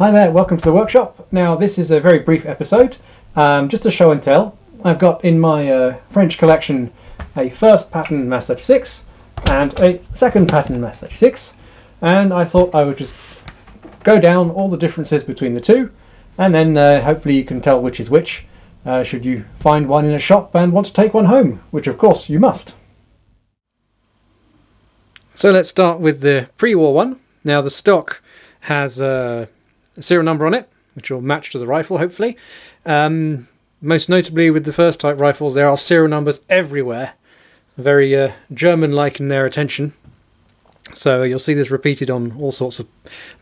Hi there, welcome to the workshop. Now this is a very brief episode, just a show and tell. I've got in my French collection a first pattern Mass 36 and a second pattern Mass 36, and I thought I would just go down all the differences between the two, and then hopefully you can tell which is which should you find one in a shop and want to take one home, which of course you must. So let's start with the pre-war one. Now the stock has a serial number on it, which will match to the rifle hopefully. Most notably with the first type rifles, there are serial numbers everywhere, very German-like in their attention. So you'll see this repeated on all sorts of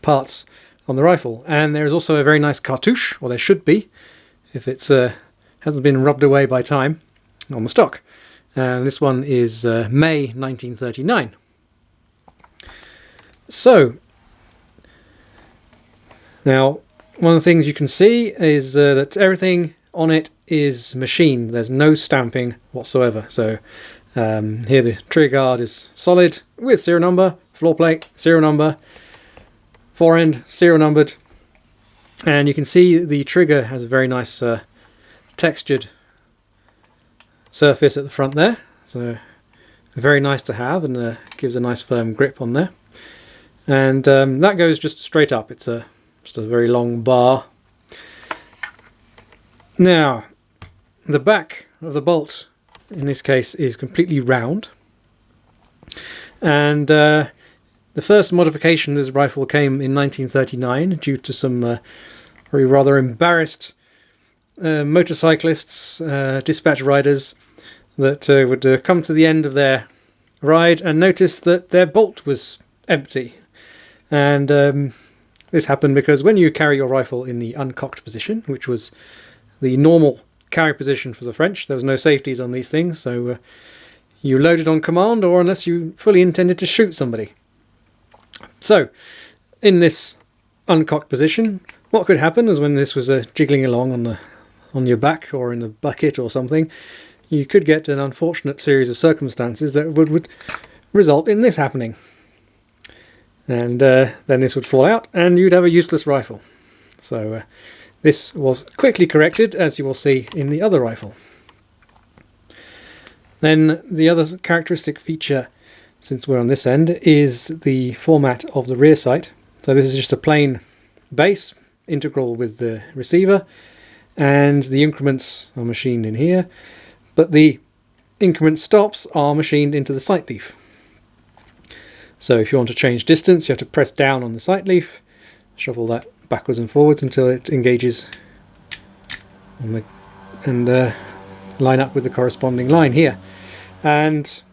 parts on the rifle. And there is also a very nice cartouche, or there should be, if it's hasn't been rubbed away by time, on the stock. And this one is May 1939. So now, one of the things you can see is that everything on it is machined. There's no stamping whatsoever. So here the trigger guard is solid with serial number, floor plate, serial number, fore end, serial numbered. And you can see the trigger has a very nice textured surface at the front there. So very nice to have, and gives a nice firm grip on there. And that goes just straight up. It's just a very long bar. Now, the back of the bolt in this case is completely round. And the first modification of this rifle came in 1939 due to some rather embarrassed motorcyclists, dispatch riders that would come to the end of their ride and notice that their bolt was empty. And this happened because when you carry your rifle in the uncocked position, which was the normal carry position for the French, there was no safeties on these things, so you loaded on command or unless you fully intended to shoot somebody. So, in this uncocked position, what could happen is when this was jiggling along on your back or in a bucket or something, you could get an unfortunate series of circumstances that would result in this happening. And then this would fall out and you'd have a useless rifle. So this was quickly corrected, as you will see in the other rifle. Then the other characteristic feature, since we're on this end, is the format of the rear sight. So this is just a plain base, integral with the receiver, and the increments are machined in here, but the increment stops are machined into the sight leaf. So if you want to change distance, you have to press down on the sight leaf, shuffle that backwards and forwards until it engages and line up with the corresponding line here. And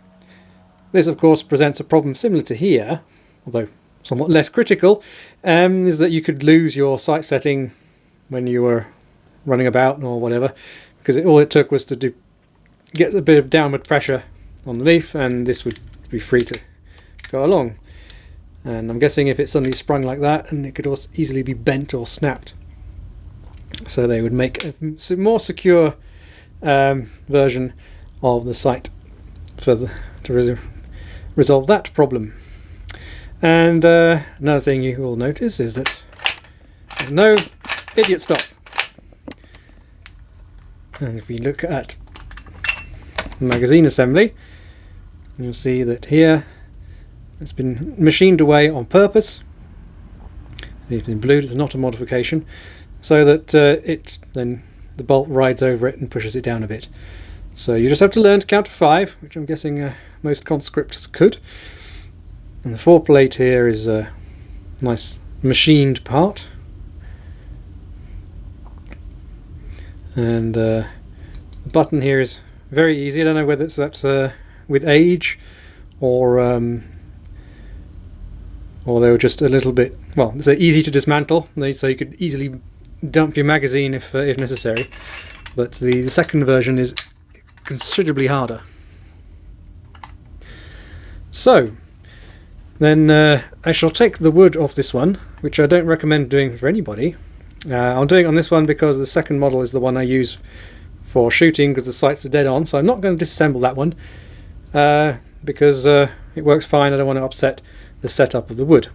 this of course presents a problem similar to here, although somewhat less critical, is that you could lose your sight setting when you were running about or whatever, because all it took was to get a bit of downward pressure on the leaf and this would be free to go along. And I'm guessing if it suddenly sprung like that, and it could also easily be bent or snapped. So they would make a more secure version of the sight to resolve that problem. And another thing you will notice is that there's no idiot stop. And if we look at the magazine assembly, you'll see that here it's been machined away on purpose. It's been blued, it's not a modification, so that then the bolt rides over it and pushes it down a bit. So you just have to learn to count to 5, which I'm guessing most conscripts could. And the foreplate here is a nice machined part. And the button here is very easy. I don't know whether that's with age or they were just a little bit, well, it's easy to dismantle, so you could easily dump your magazine if necessary. But the second version is considerably harder. So, then I shall take the wood off this one, which I don't recommend doing for anybody. I'm doing it on this one because the second model is the one I use for shooting because the sights are dead on, so I'm not going to disassemble that one because it works fine. I don't want to upset the setup of the wood.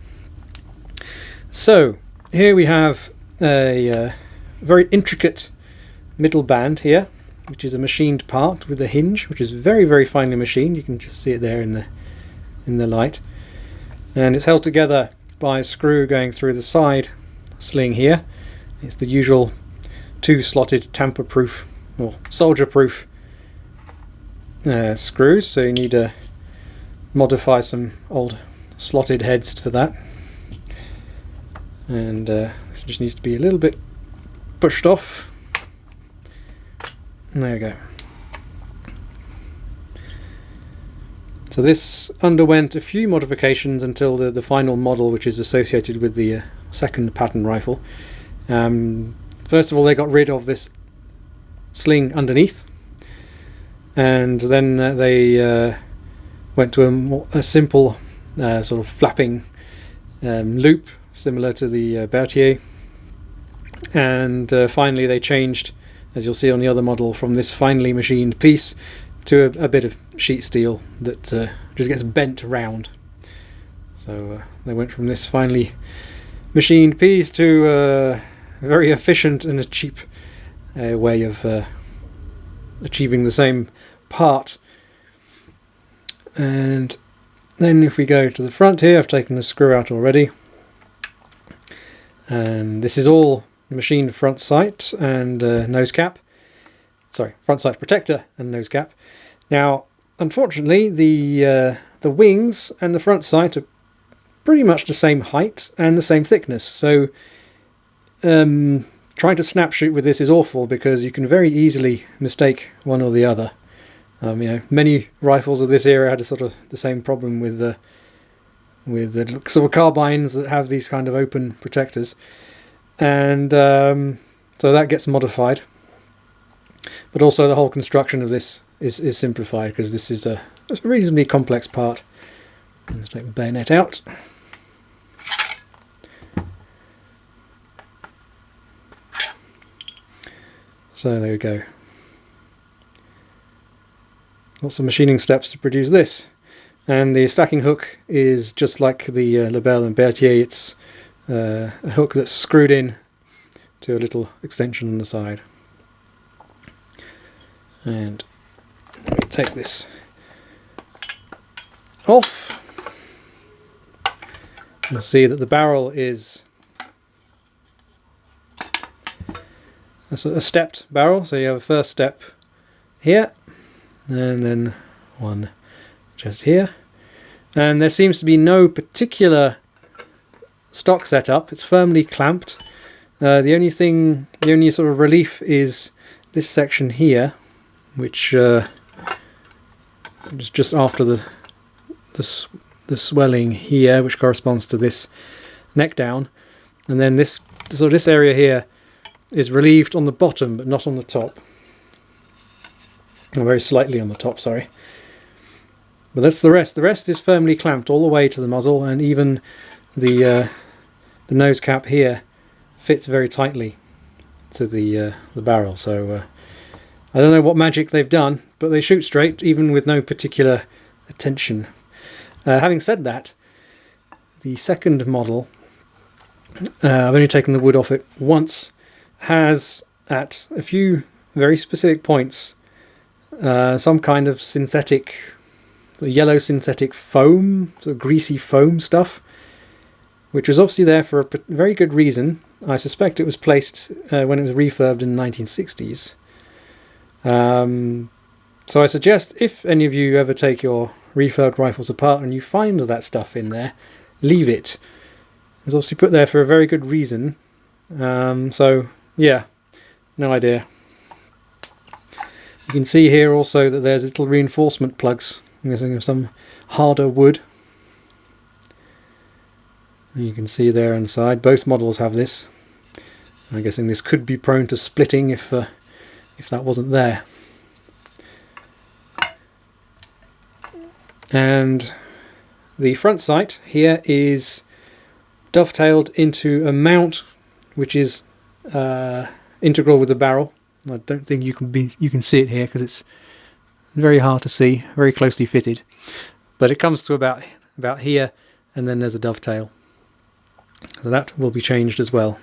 So here we have a very intricate middle band here, which is a machined part with a hinge, which is very, very finely machined. You can just see it there in the light, and it's held together by a screw going through the side sling here. It's the usual 2-slotted tamper-proof or soldier-proof screws, so you need to modify some old slotted heads for that, and this just needs to be a little bit pushed off. And there we go. So this underwent a few modifications until the final model, which is associated with the second pattern rifle. First of all, they got rid of this sling underneath, and then they went to a simple sort of flapping loop similar to the Berthier, and finally they changed, as you'll see on the other model, from this finely machined piece to a bit of sheet steel that just gets bent round. So they went from this finely machined piece to a very efficient and a cheap way of achieving the same part. And then if we go to the front here, I've taken the screw out already, and this is all machined front sight and nose cap. Sorry, front sight protector and nose cap. Now, unfortunately, the wings and the front sight are pretty much the same height and the same thickness. So trying to snap shoot with this is awful, because you can very easily mistake one or the other. Many rifles of this era had a sort of the same problem with the sort of carbines that have these kind of open protectors, and so that gets modified. But also the whole construction of this is simplified, because this is a reasonably complex part. Let's take the bayonet out. So there we go. Lots of machining steps to produce this. And the stacking hook is just like the Lebel and Berthier. It's a hook that's screwed in to a little extension on the side. And let me take this off. You'll see that the barrel is a stepped barrel, so you have a first step here, and then one just here. And there seems to be no particular stock setup. It's firmly clamped. The only sort of relief is this section here, which is just after the swelling here, which corresponds to this neck down, and then this area here is relieved on the bottom but not on the top, or very slightly on the top, sorry. But that's the rest. The rest is firmly clamped all the way to the muzzle, and even the nose cap here fits very tightly to the barrel. So I don't know what magic they've done, but they shoot straight even with no particular attention. Having said that, the second model, I've only taken the wood off it once, has at a few very specific points some kind of synthetic, yellow synthetic foam, sort of greasy foam stuff, which was obviously there for a very good reason. I suspect it was placed when it was refurbed in the 1960s. So I suggest, if any of you ever take your refurbed rifles apart and you find that stuff in there, leave it. It was obviously put there for a very good reason. So yeah, no idea. You can see here also that there's little reinforcement plugs. I'm guessing of some harder wood. And you can see there inside. Both models have this. I'm guessing this could be prone to splitting if that wasn't there. And the front sight here is dovetailed into a mount which is integral with the barrel. I don't think you can see it here because it's very hard to see, very closely fitted. But it comes to about here, and then there's a dovetail. So that will be changed as well.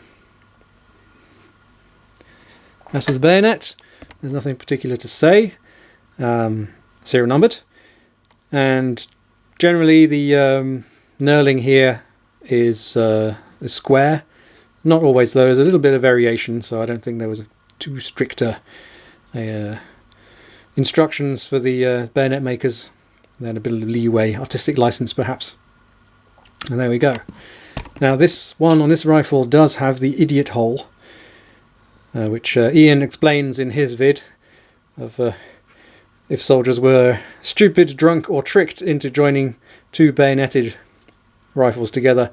As for the bayonet, there's nothing particular to say. Serial numbered, and generally the knurling here is square. Not always though. There's a little bit of variation, so I don't think there was too stricter instructions for the bayonet makers. They had a bit of leeway, artistic license perhaps. And there we go. Now this one on this rifle does have the idiot hole, which Ian explains in his vid of if soldiers were stupid, drunk or tricked into joining two bayoneted rifles together.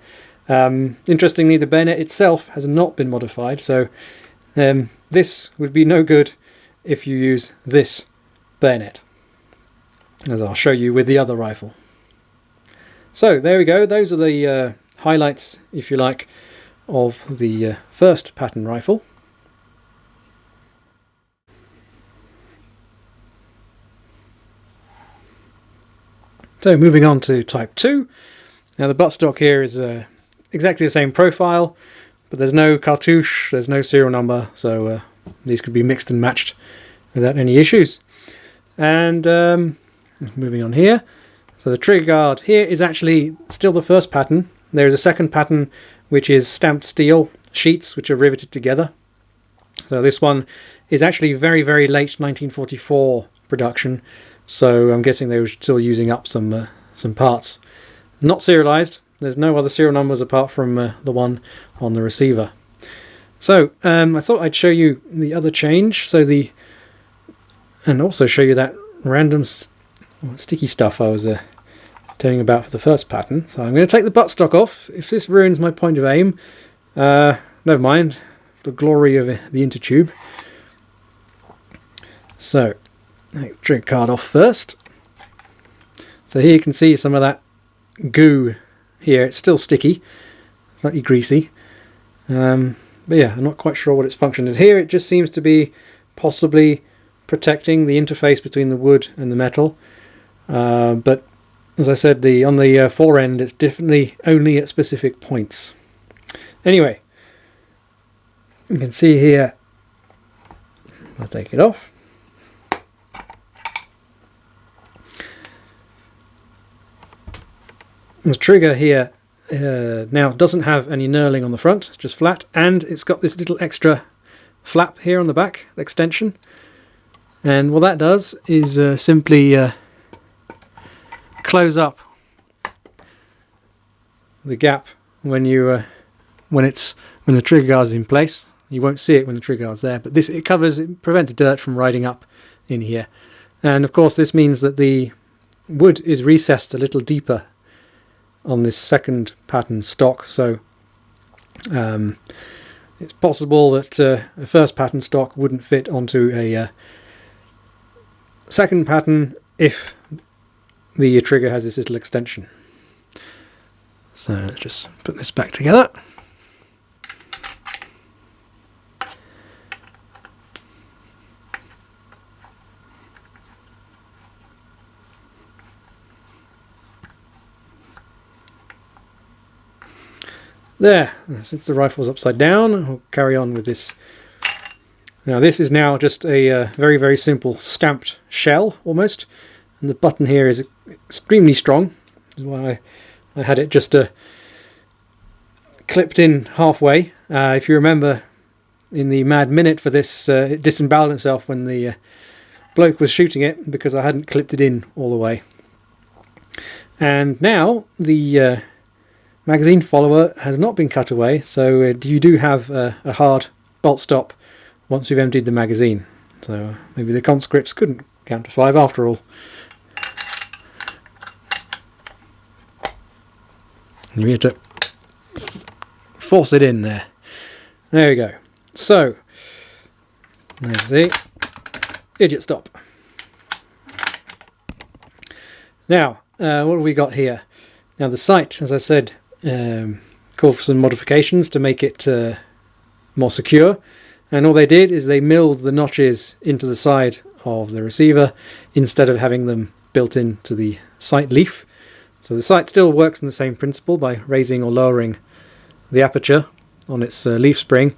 Interestingly, the bayonet itself has not been modified, so this would be no good if you use this bayonet, as I'll show you with the other rifle. So there we go, those are the highlights, if you like, of the first pattern rifle. So moving on to Type 2. Now the buttstock here is exactly the same profile, but there's no cartouche, there's no serial number, so these could be mixed and matched without any issues. And moving on here, so the trigger guard here is actually still the first pattern. There is a second pattern which is stamped steel sheets which are riveted together. So this one is actually very, very late 1944 production. So I'm guessing they were still using up some parts. Not serialized. There's no other serial numbers apart from the one on the receiver. So I thought I'd show you the other change. And also show you that random sticky stuff I was telling you about for the first pattern. So I'm going to take the buttstock off. If this ruins my point of aim, never mind. For the glory of the intertube. So. Trigger card off first. So here you can see some of that goo here. It's still sticky, slightly greasy. But yeah, I'm not quite sure what its function is. Here it just seems to be possibly protecting the interface between the wood and the metal. But as I said, on the fore end, it's definitely only at specific points. Anyway, you can see here, I'll take it off. The trigger here now doesn't have any knurling on the front, it's just flat, and it's got this little extra flap here on the back, the extension. And what that does is simply close up the gap when the trigger guard is in place. You won't see it when the trigger guard's there, but it prevents dirt from riding up in here. And of course this means that the wood is recessed a little deeper on this second pattern stock, so it's possible that a first pattern stock wouldn't fit onto a second pattern if the trigger has this little extension. So let's just put this back together. There, since the rifle's upside down, I'll carry on with this. Now this is now just a very, very simple stamped shell, almost. And the button here is extremely strong. This is why I had it just clipped in halfway. If you remember, in the mad minute for this, it disemboweled itself when the bloke was shooting it, because I hadn't clipped it in all the way. And now the magazine follower has not been cut away, so you do have a hard bolt stop once you've emptied the magazine. So maybe the conscripts couldn't count to 5 after all. And we had to force it in there. There we go. So, let's see. Idiot stop. Now, what have we got here? Now the sight, as I said, called for some modifications to make it more secure, and all they did is they milled the notches into the side of the receiver instead of having them built into the sight leaf. So the sight still works in the same principle by raising or lowering the aperture on its leaf spring,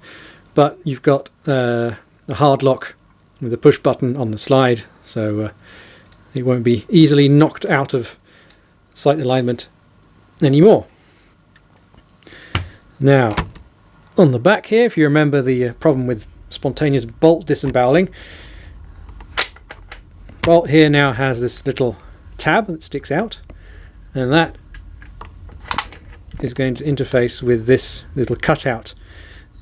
but you've got a hard lock with a push button on the slide, so it won't be easily knocked out of sight alignment anymore. Now, on the back here, if you remember the problem with spontaneous bolt disemboweling, bolt here now has this little tab that sticks out, and that is going to interface with this little cutout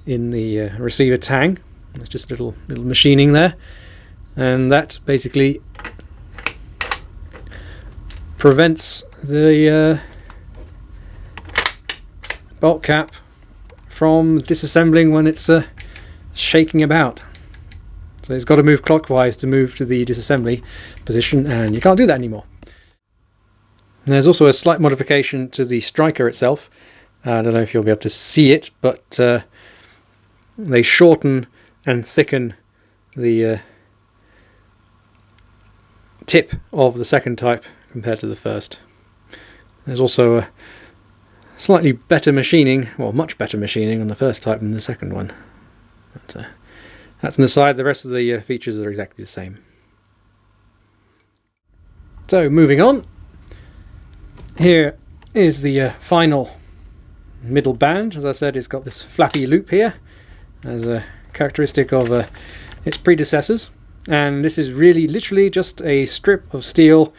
in the receiver tang. There's just little machining there, and that basically prevents the bolt cap from disassembling when it's shaking about. So it's got to move clockwise to move to the disassembly position, and you can't do that anymore. And there's also a slight modification to the striker itself. I don't know if you'll be able to see it, but they shorten and thicken the tip of the second type compared to the first. There's also a slightly better machining, well, much better machining on the first type than the second one. But, that's an aside. The rest of the features are exactly the same. So moving on, here is the final middle band. As I said, it's got this flappy loop here as a characteristic of its predecessors, and this is really literally just a strip of steel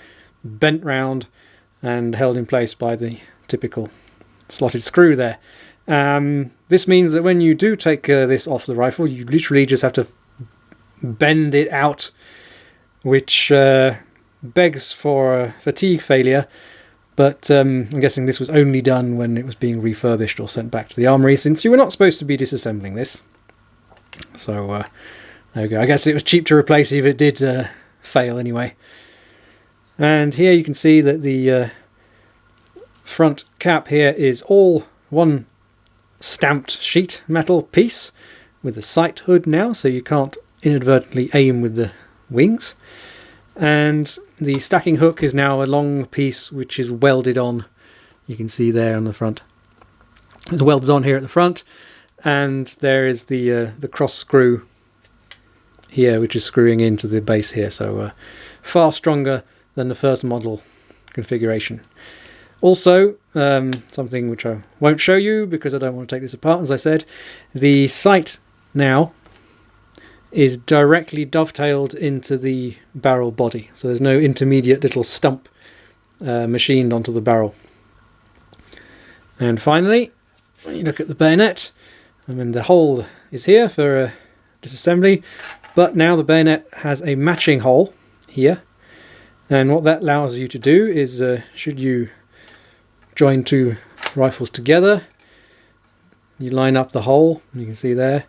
bent round and held in place by the typical slotted screw there. This means that when you do take this off the rifle, you literally just have to bend it out, which begs for fatigue failure. But I'm guessing this was only done when it was being refurbished or sent back to the armory, since you were not supposed to be disassembling this. So there we go. I guess it was cheap to replace if it did fail anyway. And here you can see that the front cap here is all one stamped sheet metal piece with a sight hood now, so you can't inadvertently aim with the wings. And the stacking hook is now a long piece which is welded on. You can see there on the front. It's welded on here at the front, and there is the cross screw here, which is screwing into the base here. So far stronger than the first model configuration. Also, something which I won't show you because I don't want to take this apart, as I said, the sight now is directly dovetailed into the barrel body, so there's no intermediate little stump machined onto the barrel. And finally, when you look at the bayonet, I mean, the hole is here for disassembly, but now the bayonet has a matching hole here, and what that allows you to do is, should you join two rifles together, you line up the hole, you can see there,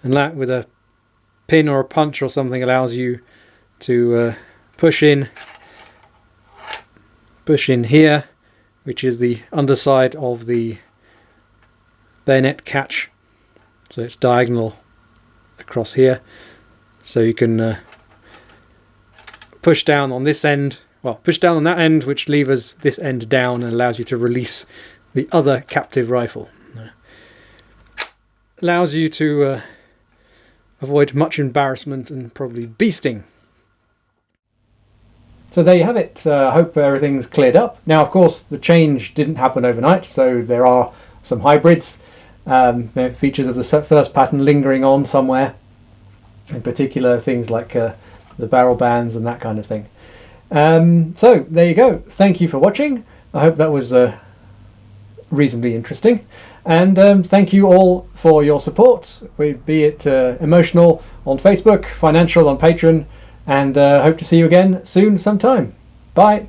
and that with a pin or a punch or something allows you to push in here, which is the underside of the bayonet catch, so it's diagonal across here, so you can push down on this end, well, push down on that end, which levers this end down and allows you to release the other captive rifle. Allows you to avoid much embarrassment and probably beasting. So there you have it. I hope everything's cleared up. Now, of course, the change didn't happen overnight, so there are some hybrids, features of the first pattern lingering on somewhere, in particular things like the barrel bands and that kind of thing. So there you go. Thank you for watching. I hope that was reasonably interesting, and thank you all for your support, be it emotional on Facebook, financial on Patreon, and hope to see you again soon sometime. Bye.